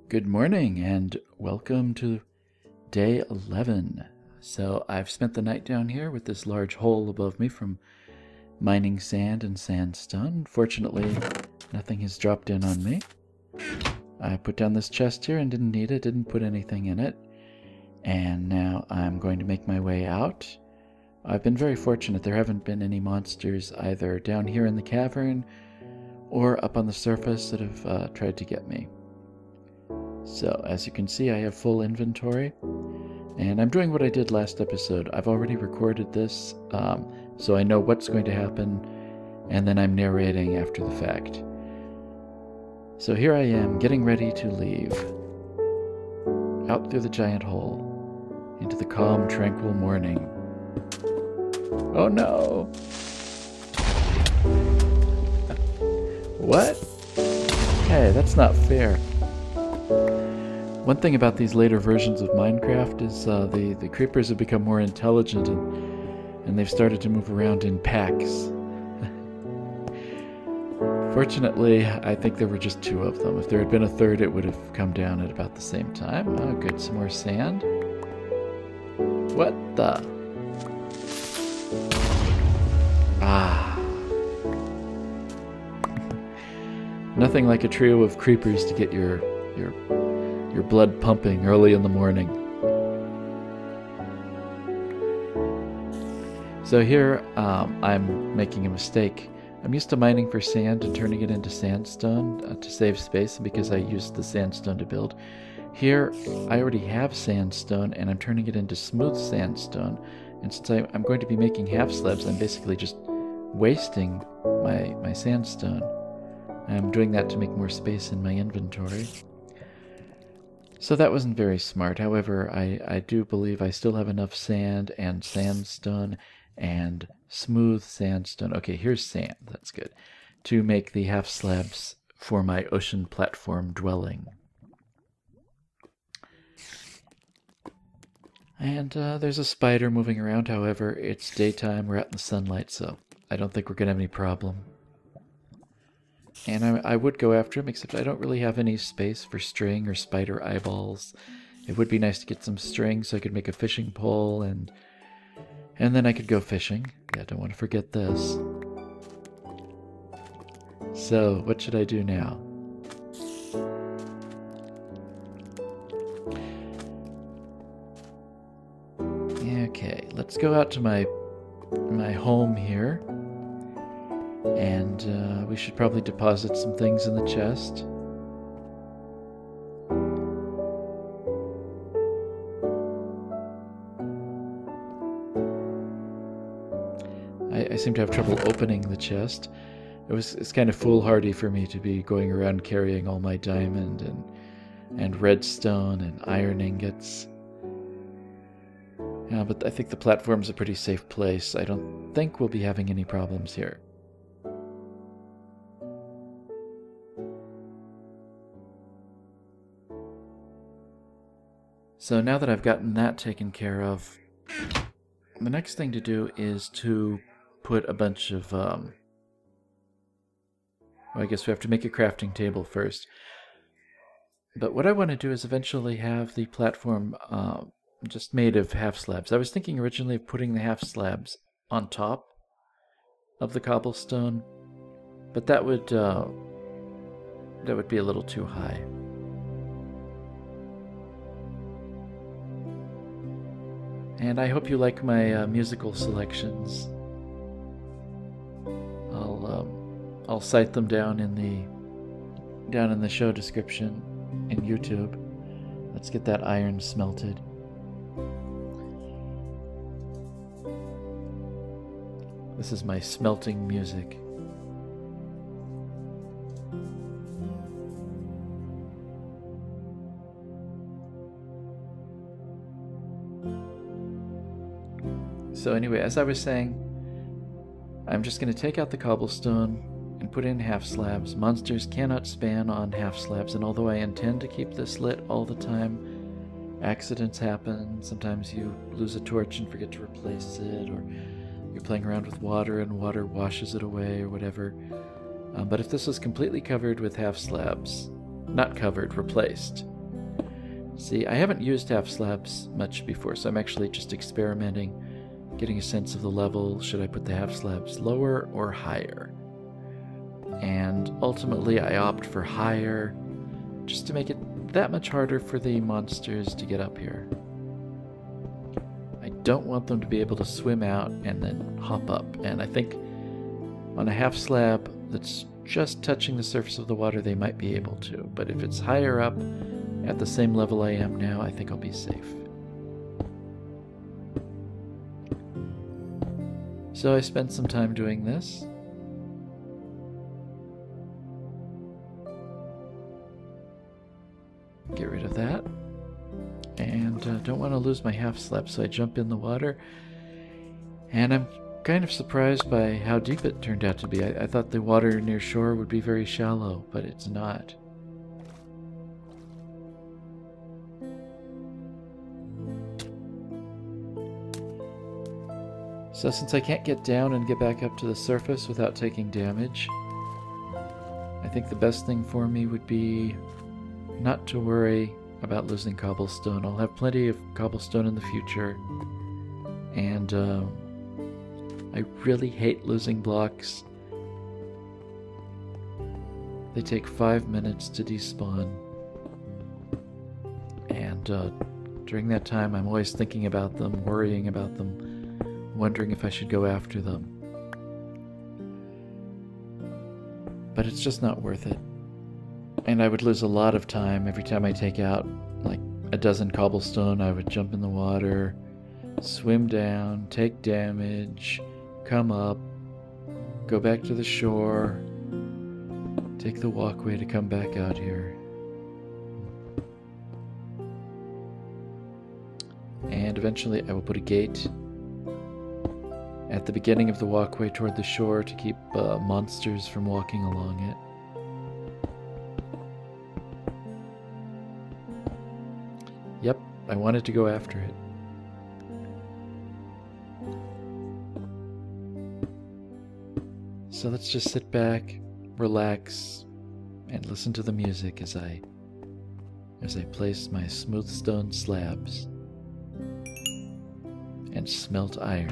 Good morning and welcome to day 11. So I've spent the night down here with this large hole above me from mining sand and sandstone. Fortunately, nothing has dropped in on me. I put down this chest here and didn't need it, didn't put anything in it. And now I'm going to make my way out. I've been very fortunate. There haven't been any monsters either down here in the cavern or up on the surface that have tried to get me. So, as you can see, I have full inventory, and I'm doing what I did last episode. I've already recorded this, so I know what's going to happen, and then I'm narrating after the fact. So here I am, getting ready to leave. Out through the giant hole, into the calm, tranquil morning. Oh no! What? Hey, that's not fair. One thing about these later versions of Minecraft is the creepers have become more intelligent and they've started to move around in packs. Fortunately, I think there were just two of them. If there had been a third, it would have come down at about the same time. Oh, good, some more sand. What the? Ah. Nothing like a trio of creepers to get your blood pumping early in the morning. So here I'm making a mistake. I'm used to mining for sand and turning it into sandstone to save space because I used the sandstone to build. Here I already have sandstone and I'm turning it into smooth sandstone. And since I'm going to be making half slabs, I'm basically just wasting my sandstone. I'm doing that to make more space in my inventory. So that wasn't very smart. However, I do believe I still have enough sand and sandstone and smooth sandstone. Okay, here's sand. That's good. To make the half slabs for my ocean platform dwelling. And there's a spider moving around. However, it's daytime. We're out in the sunlight, so I don't think we're going to have any problem. And I would go after him, except I don't really have any space for string or spider eyeballs. It would be nice to get some string so I could make a fishing pole, and then I could go fishing. Yeah, don't want to forget this. So, what should I do now? Okay, let's go out to my home here. And we should probably deposit some things in the chest. I seem to have trouble opening the chest. It's kind of foolhardy for me to be going around carrying all my diamond and redstone and iron ingots. Yeah, but I think the platform's a pretty safe place. I don't think we'll be having any problems here. So now that I've gotten that taken care of, the next thing to do is to put a bunch of, well, I guess we have to make a crafting table first. But what I want to do is eventually have the platform just made of half slabs. I was thinking originally of putting the half slabs on top of the cobblestone, but that would be a little too high. And I hope you like my musical selections. I'll cite them down in the show description in YouTube. Let's get that iron smelted. This is my smelting music. So anyway, as I was saying, I'm just going to take out the cobblestone and put in half slabs. Monsters cannot spawn on half slabs, and although I intend to keep this lit all the time, accidents happen. Sometimes you lose a torch and forget to replace it, or you're playing around with water and water washes it away or whatever. But if this was completely covered with half slabs, not covered, replaced, See, I haven't used half slabs much before, so I'm actually just experimenting, getting a sense of the level. Should I put the half slabs lower or higher? And ultimately I opt for higher, just to make it that much harder for the monsters to get up here. I don't want them to be able to swim out and then hop up, and I think on a half slab that's just touching the surface of the water they might be able to, but if it's higher up at the same level I am now, I think I'll be safe. So I spent some time doing this. Get rid of that. And don't want to lose my half slab, so I jump in the water. And I'm kind of surprised by how deep it turned out to be. I thought the water near shore would be very shallow, but it's not. So since I can't get down and get back up to the surface without taking damage, I think the best thing for me would be not to worry about losing cobblestone. I'll have plenty of cobblestone in the future, and I really hate losing blocks. They take 5 minutes to despawn, and during that time I'm always thinking about them, worrying about them, wondering if I should go after them. But it's just not worth it. And I would lose a lot of time every time I take out like a dozen cobblestone. I would jump in the water, swim down, take damage, come up, go back to the shore, take the walkway to come back out here. And eventually I will put a gate at the beginning of the walkway toward the shore to keep monsters from walking along it. Yep, I wanted to go after it. So let's just sit back, relax, and listen to the music as I place my smooth stone slabs and smelt iron.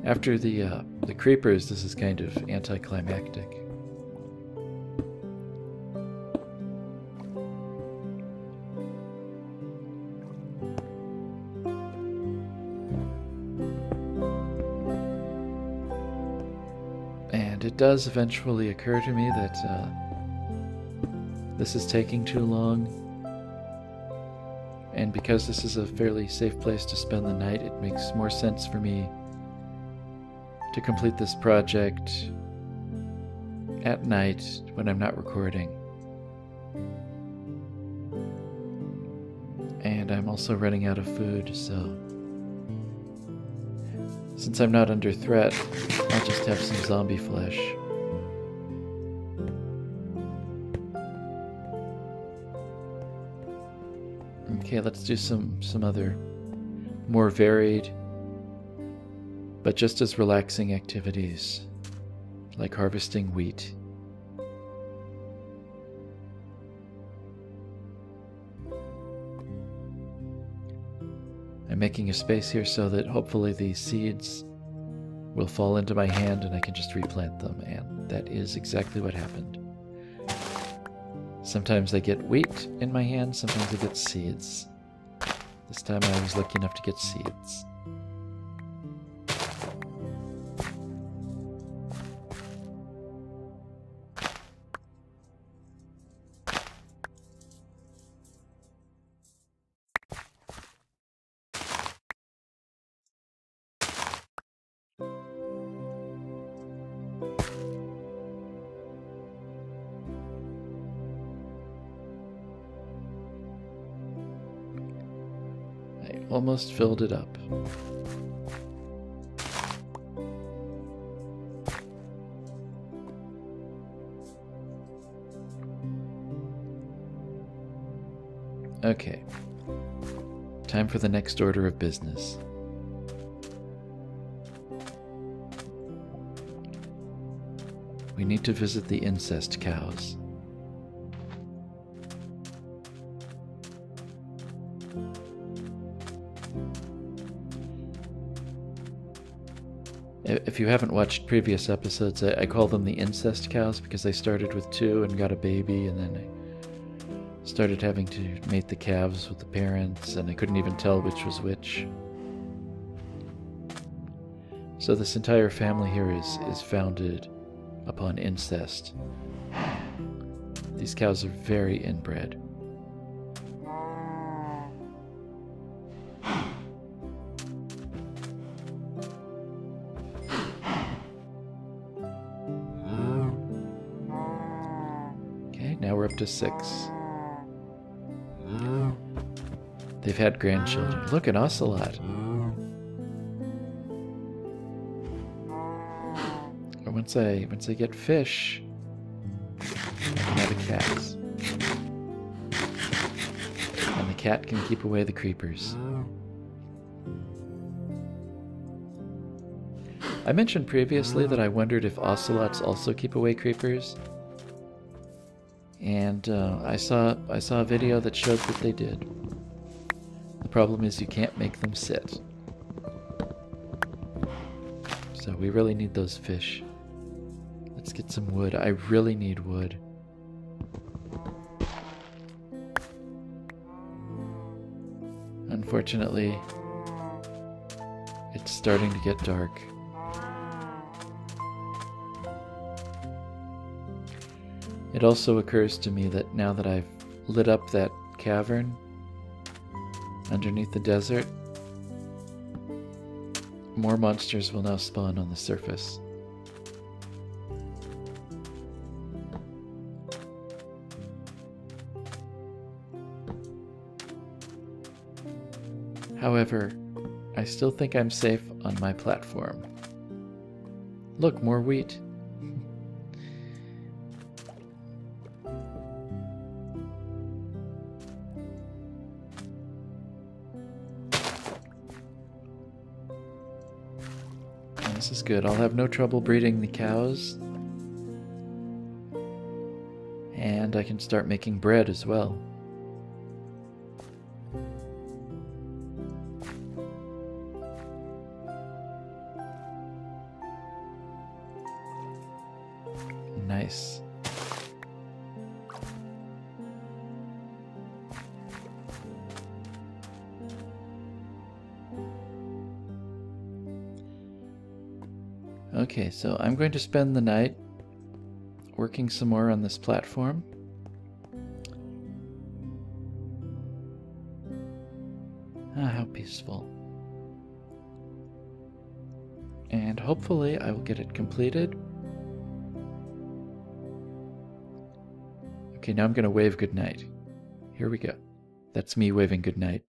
After the creepers, this is kind of anticlimactic. And it does eventually occur to me that this is taking too long. And because this is a fairly safe place to spend the night, it makes more sense for me to complete this project at night when I'm not recording. And I'm also running out of food, so since I'm not under threat, I'll just have some zombie flesh. Okay, let's do some other more varied but just as relaxing activities, like harvesting wheat. I'm making a space here so that hopefully the seeds will fall into my hand and I can just replant them, and that is exactly what happened. Sometimes I get wheat in my hand, sometimes I get seeds. This time I was lucky enough to get seeds. Almost filled it up. Okay. Time for the next order of business. We need to visit the incest cows. If you haven't watched previous episodes, I call them the incest cows because I started with 2 and got a baby, and then I started having to mate the calves with the parents, and I couldn't even tell which was which. So this entire family here is founded upon incest. These cows are very inbred. Okay, now we're up to 6. They've had grandchildren. Look, an ocelot. Once I get fish, I can have a cat. And the cat can keep away the creepers. I mentioned previously that I wondered if ocelots also keep away creepers. And I saw a video that showed that they did. The problem is you can't make them sit. So we really need those fish. Let's get some wood. I really need wood. Unfortunately, it's starting to get dark. It also occurs to me that now that I've lit up that cavern underneath the desert, more monsters will now spawn on the surface. However, I still think I'm safe on my platform. Look, more wheat. This is good. I'll have no trouble breeding the cows. And I can start making bread as well. Nice. Okay, so I'm going to spend the night working some more on this platform. Ah, how peaceful. And hopefully I will get it completed. Okay, now I'm going to wave goodnight. Here we go. That's me waving goodnight.